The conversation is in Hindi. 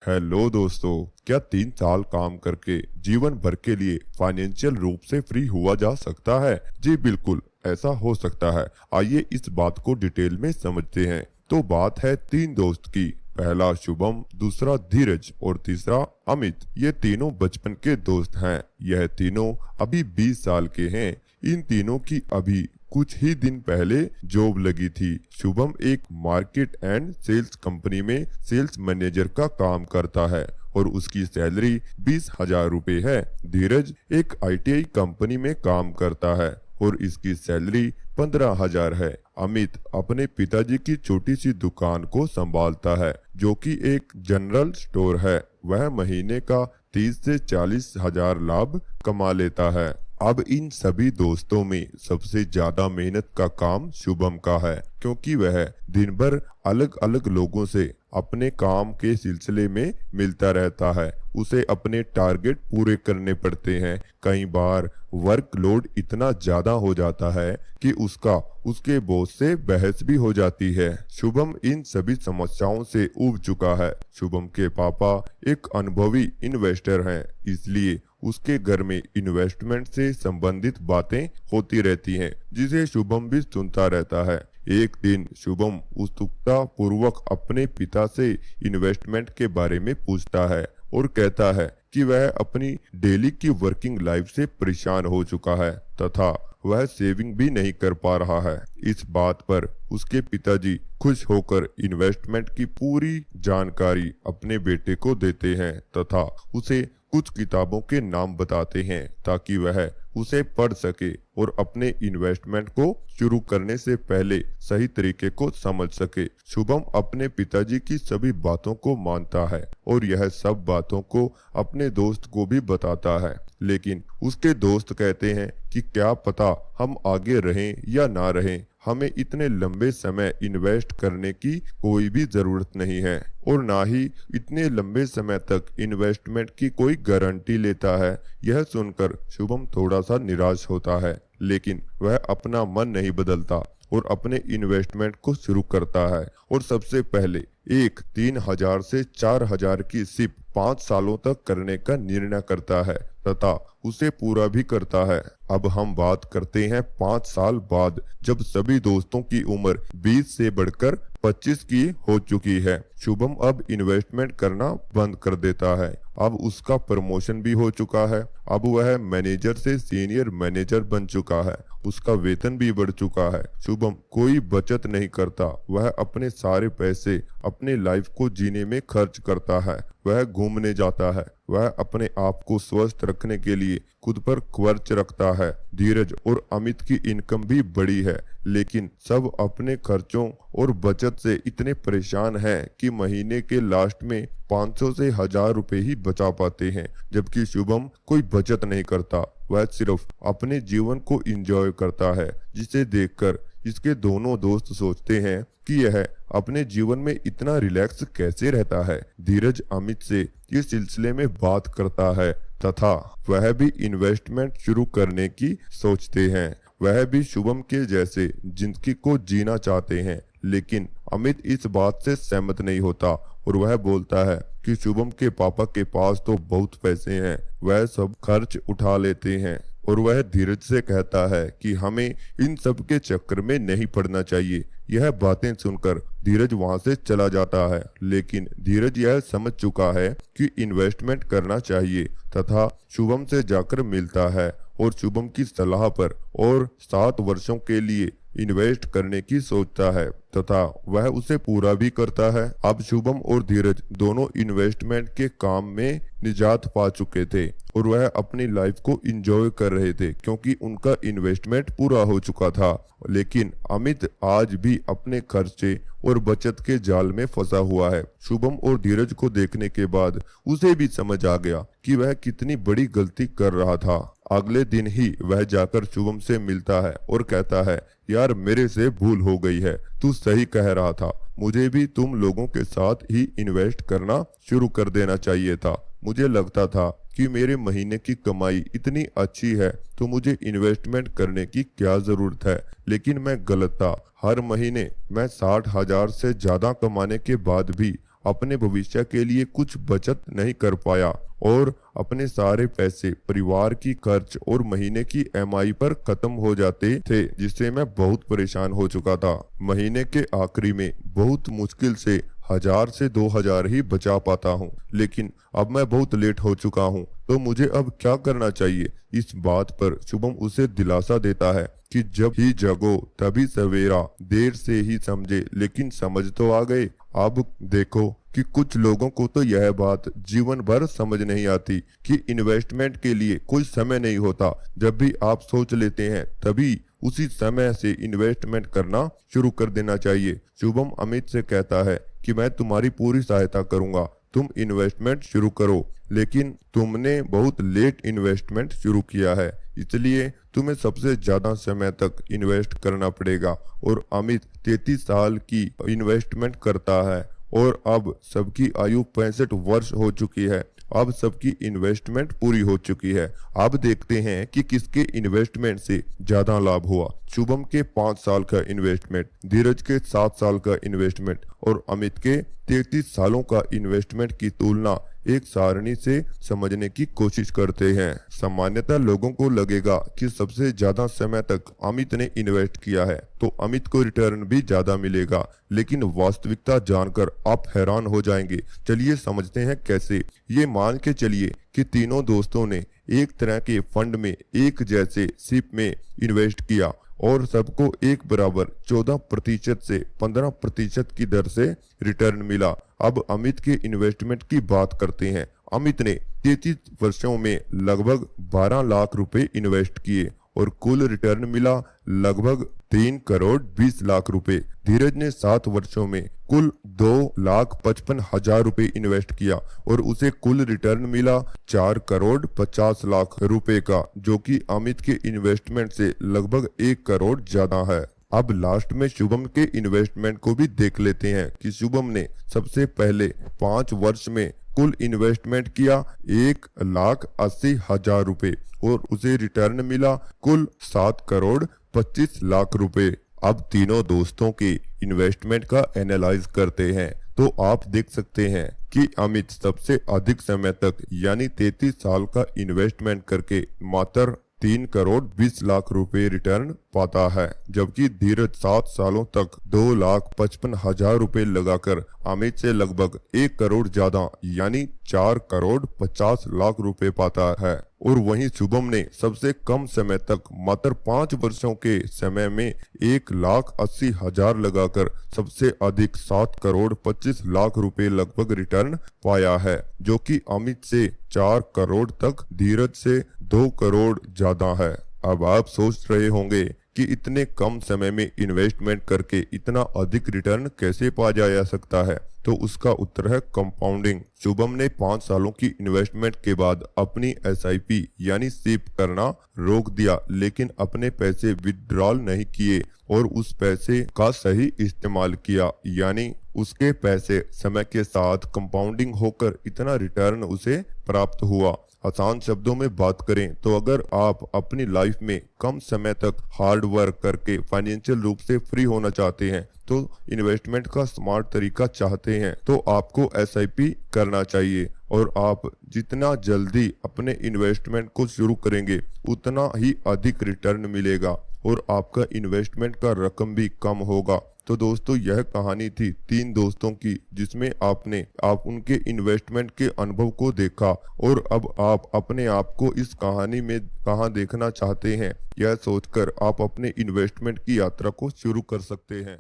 हेलो दोस्तों। क्या 3 साल काम करके जीवन भर के लिए फाइनेंशियल रूप से फ्री हुआ जा सकता है? जी बिल्कुल, ऐसा हो सकता है। आइए इस बात को डिटेल में समझते हैं। तो बात है 3 दोस्त की। पहला शुभम, दूसरा धीरज और तीसरा अमित। ये तीनों बचपन के दोस्त हैं। यह तीनों अभी 20 साल के हैं। इन तीनों की अभी कुछ ही दिन पहले जॉब लगी थी। शुभम एक मार्केट एंड सेल्स कंपनी में सेल्स मैनेजर का काम करता है और उसकी सैलरी 20,000 रुपए है। धीरज एक आईटीआई कंपनी में काम करता है और इसकी सैलरी 15,000 है। अमित अपने पिताजी की छोटी सी दुकान को संभालता है जो कि एक जनरल स्टोर है। वह महीने का 30 से 40,000 लाभ कमा लेता है। अब इन सभी दोस्तों में सबसे ज्यादा मेहनत का काम शुभम का है, क्योंकि वह दिन भर अलग अलग लोगों से अपने काम के सिलसिले में मिलता रहता है। उसे अपने टारगेट पूरे करने पड़ते हैं। कई बार वर्कलोड इतना ज्यादा हो जाता है कि उसके बॉस से बहस भी हो जाती है। शुभम इन सभी समस्याओं से उब चुका है। शुभम के पापा एक अनुभवी इन्वेस्टर हैं, इसलिए उसके घर में इन्वेस्टमेंट से संबंधित बातें होती रहती हैं, जिसे शुभम भी सुनता रहता है। एक दिन शुभम उत्सुकता पूर्वक अपने पिता से इन्वेस्टमेंट के बारे में पूछता है और कहता है कि वह अपनी डेली की वर्किंग लाइफ से परेशान हो चुका है तथा वह सेविंग भी नहीं कर पा रहा है। इस बात पर उसके पिताजी खुश होकर इन्वेस्टमेंट की पूरी जानकारी अपने बेटे को देते हैं तथा उसे कुछ किताबों के नाम बताते हैं ताकि वह उसे पढ़ सके और अपने इन्वेस्टमेंट को शुरू करने से पहले सही तरीके को समझ सके। शुभम अपने पिताजी की सभी बातों को मानता है और यह सब बातों को अपने दोस्त को भी बताता है, लेकिन उसके दोस्त कहते हैं कि क्या पता हम आगे रहें या ना रहें, हमें इतने लंबे समय इन्वेस्ट करने की कोई भी जरूरत नहीं है और ना ही इतने लंबे समय तक इन्वेस्टमेंट की कोई गारंटी लेता है। यह सुनकर शुभम थोड़ा सा निराश होता है, लेकिन वह अपना मन नहीं बदलता और अपने इन्वेस्टमेंट को शुरू करता है और सबसे पहले एक 3,000 से 4,000 की सिप 5 सालों तक करने का निर्णय करता है तथा उसे पूरा भी करता है। अब हम बात करते हैं 5 साल बाद, जब सभी दोस्तों की उम्र 20 से बढ़कर 25 की हो चुकी है। शुभम अब इन्वेस्टमेंट करना बंद कर देता है। अब उसका प्रमोशन भी हो चुका है। अब वह मैनेजर से सीनियर मैनेजर बन चुका है। उसका वेतन भी बढ़ चुका है। शुभम कोई बचत नहीं करता। वह अपने सारे पैसे अपने लाइफ को जीने में खर्च करता है। वह घूमने जाता है। वह अपने आप को स्वस्थ रखने के लिए खुद पर खर्च रखता है। धीरज और अमित की इनकम भी बड़ी है, लेकिन सब अपने खर्चों और बचत से इतने परेशान हैं कि महीने के लास्ट में 500 से 1,000 रुपए ही बचा पाते हैं। जबकि शुभम कोई बचत नहीं करता। वह सिर्फ अपने जीवन को एंजॉय करता है, जिसे देखकर इसके दोनों दोस्त सोचते हैं कि यह अपने जीवन में इतना रिलैक्स कैसे रहता है। धीरज अमित से इस सिलसिले में बात करता है तथा वह भी इन्वेस्टमेंट शुरू करने की सोचते हैं। वह भी शुभम के जैसे जिंदगी को जीना चाहते हैं, लेकिन अमित इस बात से सहमत नहीं होता और वह बोलता है कि शुभम के पापा के पास तो बहुत पैसे हैं, वह सब खर्च उठा लेते हैं। और वह धीरज से कहता है कि हमें इन सब के चक्कर में नहीं पड़ना चाहिए। यह बातें सुनकर धीरज वहां से चला जाता है, लेकिन धीरज यह समझ चुका है कि इन्वेस्टमेंट करना चाहिए तथा शुभम से जाकर मिलता है और शुभम की सलाह पर और 7 वर्षों के लिए इन्वेस्ट करने की सोचता है तथा वह उसे पूरा भी करता है। अब शुभम और धीरज दोनों इन्वेस्टमेंट के काम में निजात पा चुके थे और वह अपनी लाइफ को एंजॉय कर रहे थे, क्योंकि उनका इन्वेस्टमेंट पूरा हो चुका था। लेकिन अमित आज भी अपने खर्चे और बचत के जाल में फंसा हुआ है। शुभम और धीरज को देखने के बाद उसे भी समझ आ गया कि वह कितनी बड़ी गलती कर रहा था। अगले दिन ही वह जाकर शुभम से मिलता है और कहता है, यार मेरे से भूल हो गई है, तू सही कह रहा था, मुझे भी तुम लोगों के साथ ही इन्वेस्ट करना शुरू कर देना चाहिए था। मुझे लगता था कि मेरे महीने की कमाई इतनी अच्छी है तो मुझे इन्वेस्टमेंट करने की क्या जरूरत है, लेकिन मैं गलत था। हर महीने मैं 60,000 से ज्यादा कमाने के बाद भी अपने भविष्य के लिए कुछ बचत नहीं कर पाया और अपने सारे पैसे परिवार की खर्च और महीने की ईएमआई पर खत्म हो जाते थे, जिससे मैं बहुत परेशान हो चुका था। महीने के आखिरी में बहुत मुश्किल से 1000 से 2000 ही बचा पाता हूँ, लेकिन अब मैं बहुत लेट हो चुका हूँ, तो मुझे अब क्या करना चाहिए। इस बात पर शुभम उसे दिलासा देता है कि जब ही जगो तभी सवेरा, देर से ही समझे लेकिन समझ तो आ गए। अब देखो कि कुछ लोगों को तो यह बात जीवन भर समझ नहीं आती कि इन्वेस्टमेंट के लिए कोई समय नहीं होता। जब भी आप सोच लेते हैं तभी उसी समय से इन्वेस्टमेंट करना शुरू कर देना चाहिए। शुभम अमित से कहता है कि मैं तुम्हारी पूरी सहायता करूंगा, तुम इन्वेस्टमेंट शुरू करो, लेकिन तुमने बहुत लेट इन्वेस्टमेंट शुरू किया है, इसलिए तुम्हें सबसे ज्यादा समय तक इन्वेस्ट करना पड़ेगा। और अमित 33 साल की इन्वेस्टमेंट करता है और अब सबकी आयु 65 वर्ष हो चुकी है। अब सबकी इन्वेस्टमेंट पूरी हो चुकी है। अब देखते हैं कि किसके इन्वेस्टमेंट से ज्यादा लाभ हुआ। शुभम के 5 साल का इन्वेस्टमेंट, धीरज के 7 साल का इन्वेस्टमेंट और अमित के 33 सालों का इन्वेस्टमेंट की तुलना एक सारणी से समझने की कोशिश करते हैं। सामान्यतः लोगों को लगेगा कि सबसे ज्यादा समय तक अमित ने इन्वेस्ट किया है तो अमित को रिटर्न भी ज्यादा मिलेगा, लेकिन वास्तविकता जानकर आप हैरान हो जाएंगे। चलिए समझते हैं कैसे। ये मान के चलिए कि तीनों दोस्तों ने एक तरह के फंड में एक जैसे सिप में इन्वेस्ट किया और सबको एक बराबर 14% से 15% की दर से रिटर्न मिला। अब अमित के इन्वेस्टमेंट की बात करते हैं। अमित ने 33 वर्षों में लगभग 12 लाख रुपए इन्वेस्ट किए और कुल रिटर्न मिला लगभग 3 करोड़ 20 लाख रुपए। धीरज ने 7 वर्षों में कुल 2,55,000 रुपए इन्वेस्ट किया और उसे कुल रिटर्न मिला 4 करोड़ 50 लाख रुपए का, जो कि अमित के इन्वेस्टमेंट से लगभग 1 करोड़ ज्यादा है। अब लास्ट में शुभम के इन्वेस्टमेंट को भी देख लेते हैं कि शुभम ने सबसे पहले 5 वर्ष में कुल इन्वेस्टमेंट किया 1,80,000 रुपए और उसे रिटर्न मिला कुल 7 करोड़ 25 लाख रुपए। अब तीनों दोस्तों के इन्वेस्टमेंट का एनालाइज करते हैं तो आप देख सकते हैं कि अमित सबसे अधिक समय तक यानी 33 साल का इन्वेस्टमेंट करके मात्र 3 करोड़ 20 लाख रुपए रिटर्न पाता है, जबकि धीरज 7 सालों तक 2,55,000 रुपए लगाकर अमित से लगभग 1 करोड़ ज्यादा यानी 4 करोड़ 50 लाख रुपए पाता है। और वहीं शुभम ने सबसे कम समय तक मात्र 5 वर्षों के समय में 1,80,000 लगाकर सबसे अधिक 7 करोड़ 25 लाख रुपए लगभग रिटर्न पाया है, जो कि अमित से 4 करोड़ तक, धीरज से 2 करोड़ ज्यादा है। अब आप सोच रहे होंगे कि इतने कम समय में इन्वेस्टमेंट करके इतना अधिक रिटर्न कैसे पाया जा सकता है, तो उसका उत्तर है कंपाउंडिंग। शुभम ने 5 सालों की इन्वेस्टमेंट के बाद अपनी SIP यानी सिप करना रोक दिया, लेकिन अपने पैसे विड्रॉल नहीं किए और उस पैसे का सही इस्तेमाल किया, यानी उसके पैसे समय के साथ कंपाउंडिंग होकर इतना रिटर्न उसे प्राप्त हुआ। आसान शब्दों में बात करें तो अगर आप अपनी लाइफ में कम समय तक हार्ड वर्क करके फाइनेंशियल रूप से फ्री होना चाहते हैं, तो इन्वेस्टमेंट का स्मार्ट तरीका चाहते हैं, तो आपको SIP करना चाहिए। और आप जितना जल्दी अपने इन्वेस्टमेंट को शुरू करेंगे उतना ही अधिक रिटर्न मिलेगा और आपका इन्वेस्टमेंट का रकम भी कम होगा। तो दोस्तों यह कहानी थी 3 दोस्तों की, जिसमें आप उनके इन्वेस्टमेंट के अनुभव को देखा और अब आप अपने आप को इस कहानी में कहां देखना चाहते हैं, यह सोचकर आप अपने इन्वेस्टमेंट की यात्रा को शुरू कर सकते हैं।